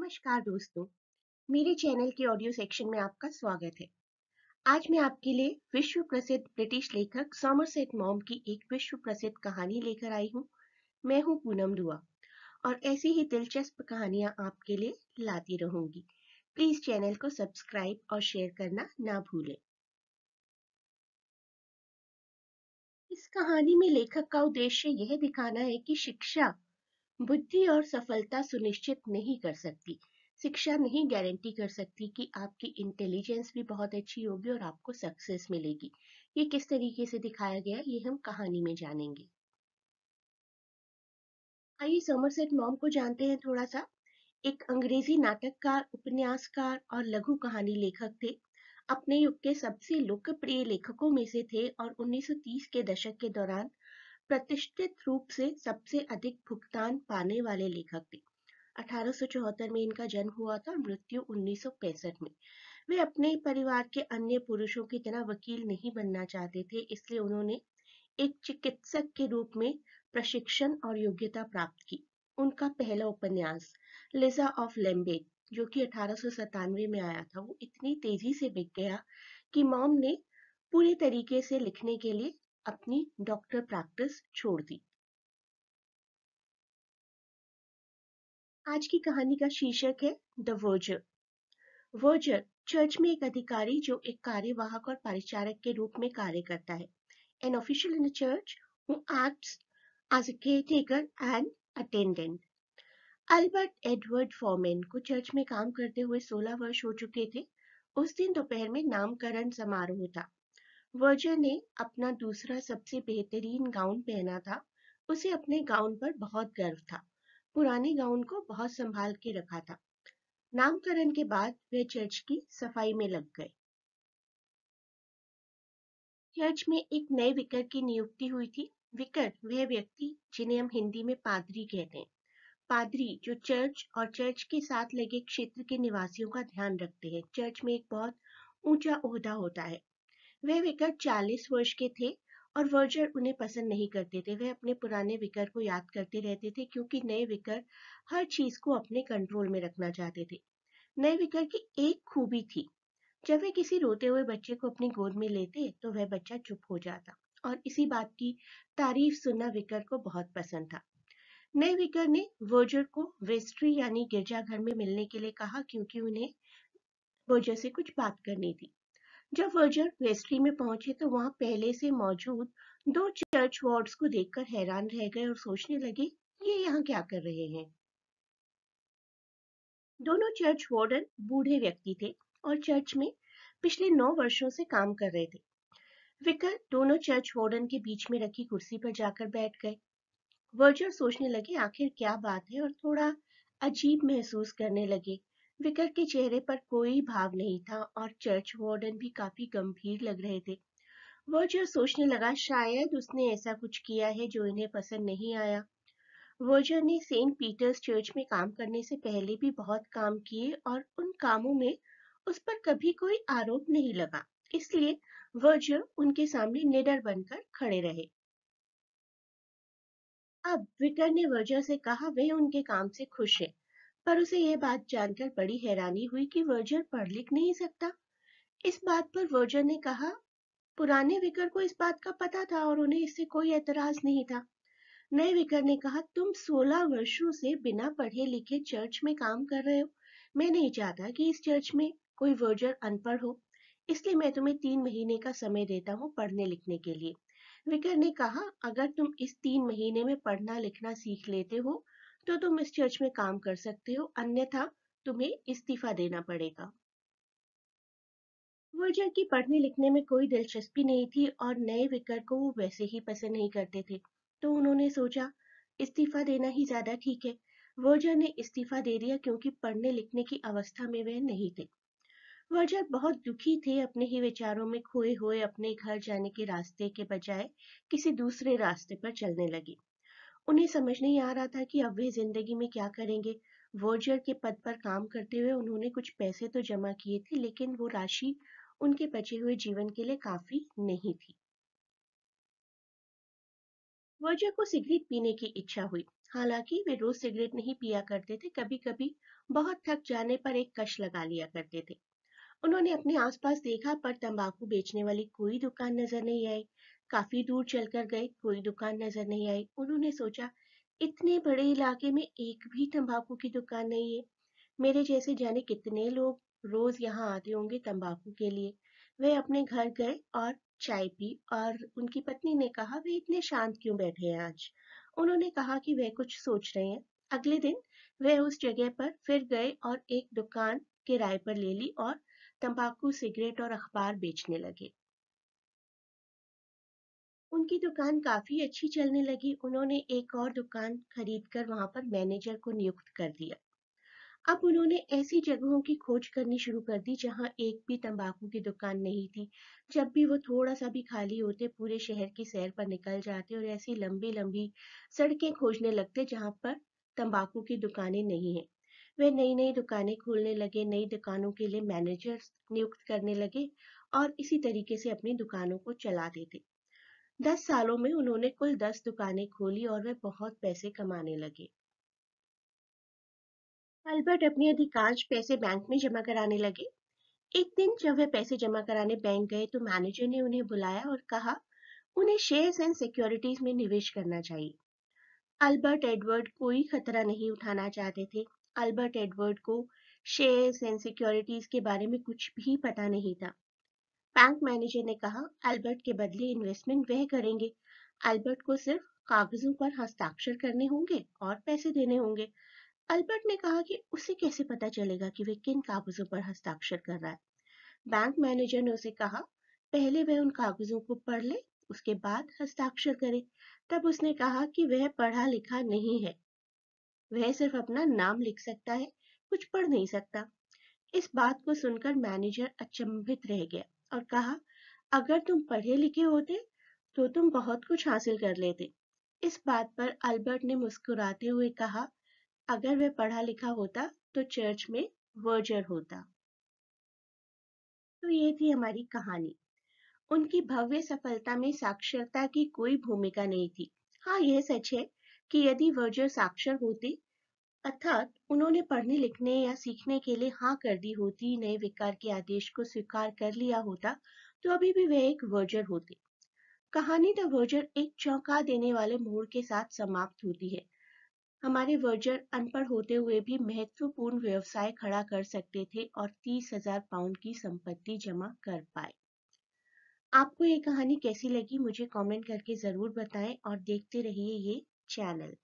नमस्कार दोस्तों, मेरे चैनल के ऑडियो सेक्शन में आपका स्वागत है। आज मैं आपके लिए विश्व प्रसिद्ध ब्रिटिश लेखक सॉमरसेट मॉम की एक विश्व प्रसिद्ध कहानी लेकर आई हूँ। मैं हूँ पूनम दुआ और ऐसी ही दिलचस्प कहानियाँ आपके लिए लाती रहूंगी। प्लीज चैनल को सब्सक्राइब और शेयर करना ना भूलें। इस कहानी में लेखक का उद्देश्य यह दिखाना है कि शिक्षा बुद्धि और सफलता सुनिश्चित नहीं कर सकती। शिक्षा नहीं गारंटी कर सकती कि आपकी इंटेलिजेंस भी बहुत अच्छी होगी और आपको सक्सेस मिलेगी। ये किस तरीके से दिखाया गया ये हम कहानी में जानेंगे। आइए समरसेट मॉम को जानते हैं थोड़ा सा। एक अंग्रेजी नाटककार, उपन्यासकार और लघु कहानी लेखक थे। अपने युग के सबसे लोकप्रिय लेखकों में से थे और 1930 के दशक के दौरान प्रतिष्ठित रूप से सबसे अधिक भुगतान पाने वाले लेखक थे। 1874 में इनका जन्म हुआ था और मृत्यु 1965 में। वे अपने परिवार के अन्य पुरुषों की तरह वकील नहीं बनना चाहते थे, इसलिए उन्होंने एक चिकित्सक के रूप में प्रशिक्षण और योग्यता प्राप्त की। उनका पहला उपन्यास लिजा ऑफ लैम्बेट, जो कि 1897 में आया था, वो इतनी तेजी से बिक गया कि मॉम ने पूरी तरीके से लिखने के लिए अपनी डॉक्टर प्रैक्टिस छोड़ दी। आज की कहानी का शीर्षक है द वर्जर। वर्जर चर्च में एक अधिकारी जो एक कार्यवाहक और परिचारक के रूप में कार्य करता है। An official in the church who acts as a caretaker and attendant. Albert Edward Foreman को चर्च में काम करते हुए 16 वर्ष हो चुके थे। उस दिन दोपहर में नामकरण समारोह था। वर्जर ने अपना दूसरा सबसे बेहतरीन गाउन पहना था। उसे अपने गाउन पर बहुत गर्व था। पुराने गाउन को बहुत संभाल के रखा था। नामकरण के बाद वे चर्च की सफाई में लग गए। चर्च में एक नए विकार की नियुक्ति हुई थी। विकार वह व्यक्ति जिन्हें हम हिंदी में पादरी कहते हैं। पादरी जो चर्च और चर्च के साथ लगे क्षेत्र के निवासियों का ध्यान रखते हैं। चर्च में एक बहुत ऊंचा ओहदा होता है। वे विकार 40 वर्ष के थे और वर्जर उन्हें पसंद नहीं करते थे। वे अपने पुराने विकार को याद करते रहते थे क्योंकि नए विकार हर चीज को अपने कंट्रोल में रखना चाहते थे। नए विकार की एक खूबी थी, जब वे किसी रोते हुए बच्चे को अपनी गोद में लेते तो वह बच्चा चुप हो जाता और इसी बात की तारीफ सुनना विकार को बहुत पसंद था। नए विकार ने वर्जर को वेस्ट्री यानी गिरजाघर में मिलने के लिए कहा क्योंकि उन्हें वर्जर से कुछ बात करनी थी। जब वर्जर वेस्ट्री में पहुंचे तो वहां पहले से मौजूद दो चर्च वार्ड्स को देखकर हैरान रह गए और सोचने लगे, ये यहाँ क्या कर रहे हैं। दोनों चर्च वार्डन बूढ़े व्यक्ति थे और चर्च में पिछले 9 वर्षों से काम कर रहे थे। विकार दोनों चर्च वार्डन के बीच में रखी कुर्सी पर जाकर बैठ गए। वर्जर सोचने लगे आखिर क्या बात है और थोड़ा अजीब महसूस करने लगे। विकार के चेहरे पर कोई भाव नहीं था और चर्च वार्डन भी काफी गंभीर लग रहे थे। वर्जर सोचने लगा शायद उसने ऐसा कुछ किया है जो इन्हें पसंद नहीं आया। वर्जर ने सेंट पीटर्स चर्च में काम करने से पहले भी बहुत काम किए और उन कामों में उस पर कभी कोई आरोप नहीं लगा, इसलिए वर्जर उनके सामने निडर बनकर खड़े रहे। अब विकार ने वर्जर से कहा वह उनके काम से खुश है, पर उसे यह बात जानकर बड़ी हैरानी हुई कि वर्जर पढ़ लिख नहीं सकता। इस बात पर वर्जर ने कहा पुराने विकार को इस बात का पता था और उन्हें इससे कोई एतराज नहीं था। नए विकार ने कहा तुम 16 वर्षों से बिना पढ़े लिखे चर्च में काम कर रहे हो। मैं नहीं चाहता कि इस चर्च में कोई वर्जर अनपढ़ हो, इसलिए मैं तुम्हें 3 महीने का समय देता हूँ पढ़ने लिखने के लिए। विकार ने कहा अगर तुम इस 3 महीने में पढ़ना लिखना सीख लेते हो तो तुम इस चर्च में काम कर सकते हो, अन्यथा तुम्हें इस्तीफा देना पड़ेगा। वर्जर की पढ़ने लिखने में कोई दिलचस्पी नहीं थी और नए विकार को वो वैसे ही पसंद नहीं करते थे, तो उन्होंने सोचा इस्तीफा देना ही ज्यादा ठीक है। वर्जर ने इस्तीफा दे दिया क्योंकि पढ़ने लिखने की अवस्था में वे नहीं थे। वर्जर बहुत दुखी थे, अपने ही विचारों में खोए हुए अपने घर जाने के रास्ते के बजाय किसी दूसरे रास्ते पर चलने लगे। उन्हें समझ नहीं आ रहा था कि अब वे जिंदगी में क्या करेंगे। वर्जर के पद पर काम करते हुए उन्होंने कुछ पैसे तो जमा किए थे, लेकिन वो राशि उनके बचे हुए जीवन के लिए काफी नहीं थी। वर्जर को सिगरेट पीने की इच्छा हुई। हालांकि वे रोज सिगरेट नहीं पिया करते थे, कभी कभी बहुत थक जाने पर एक कश लगा लिया करते थे। उन्होंने अपने आसपास देखा पर तंबाकू बेचने वाली कोई दुकान नजर नहीं आई। काफी दूर चलकर गए, कोई दुकान नजर नहीं आई। उन्होंने सोचा, इतने बड़े इलाके में एक भी तंबाकू की दुकान नहीं है। मेरे जैसे जाने कितने लोग रोज यहाँ आते होंगे तंबाकू के लिए। वे अपने घर गए और चाय पी, और उनकी पत्नी ने कहा, वे इतने शांत क्यों बैठे हैं आज? उन्होंने कहा कि वे कुछ सोच रहे हैं। अगले दिन वे उस जगह पर फिर गए और एक दुकान किराए पर ले ली और तंबाकू, सिगरेट और अखबार बेचने लगे। उनकी दुकान काफी अच्छी चलने लगी। उन्होंने एक और दुकान खरीदकर वहां पर मैनेजर को नियुक्त कर दिया। अब उन्होंने ऐसी जगहों की खोज करनी शुरू कर दी जहां एक भी तंबाकू की दुकान नहीं थी। जब भी वो थोड़ा सा भी खाली होते, पूरे शहर की सैर पर निकल जाते और ऐसी लंबी लंबी सड़कें खोजने लगते जहां पर तंबाकू की दुकानें नहीं हैं। वे नई नई दुकानें खोलने लगे, नई दुकानों के लिए मैनेजर्स नियुक्त करने लगे और इसी तरीके से अपनी दुकानों को चलाते थे। 10 सालों में उन्होंने कुल 10 दुकानें खोली और वे बहुत पैसे कमाने लगे। अल्बर्ट अपने अधिकांश पैसे बैंक में जमा कराने लगे। एक दिन जब वे पैसे जमा कराने बैंक गए तो मैनेजर ने उन्हें बुलाया और कहा, उन्हें शेयर्स एंड सिक्योरिटीज में निवेश करना चाहिए। अल्बर्ट एडवर्ड कोई खतरा नहीं उठाना चाहते थे। अल्बर्ट एडवर्ड को शेयर्स एंड सिक्योरिटीज के बारे में कुछ भी पता नहीं था। बैंक मैनेजर ने कहा, अल्बर्ट के बदले इन्वेस्टमेंट वह करेंगे। अल्बर्ट को सिर्फ कागजों पर हस्ताक्षर करने होंगे और पैसे देने होंगे। अल्बर्ट ने कहा कि उसे कैसे पता चलेगा कि वह किन कागजों पर हस्ताक्षर कर रहा है। बैंक मैनेजर ने उसे कहा, पहले वह उन कागजों को पढ़ ले, उसके बाद हस्ताक्षर करे। तब उसने कहा कि वह पढ़ा लिखा नहीं है, वह सिर्फ अपना नाम लिख सकता है, कुछ पढ़ नहीं सकता। इस बात को सुनकर मैनेजर अचंभित रह गया और कहा, अगर तुम पढ़े लिखे होते तो तुम बहुत कुछ हासिल कर लेते। इस बात पर अल्बर्ट ने मुस्कुराते हुए कहा, अगर वह पढ़ा लिखा होता तो चर्च में वर्जर होता। तो ये थी हमारी कहानी। उनकी भव्य सफलता में साक्षरता की कोई भूमिका नहीं थी। हाँ, यह सच है कि यदि वर्जर साक्षर होते, अर्थात उन्होंने पढ़ने लिखने या सीखने के लिए हाँ कर दी होती, नए विकार के आदेश को स्वीकार कर लिया होता, तो अभी भी वे एक वर्जर होते। कहानी द वर्जर एक चौंका देने वाले मोड़ के साथ समाप्त होती है। हमारे वर्जर अनपढ़ होते हुए भी महत्वपूर्ण व्यवसाय खड़ा कर सकते थे और 30,000 पाउंड की संपत्ति जमा कर पाए। आपको ये कहानी कैसी लगी मुझे कमेंट करके जरूर बताएं और देखते रहिए ये चैनल।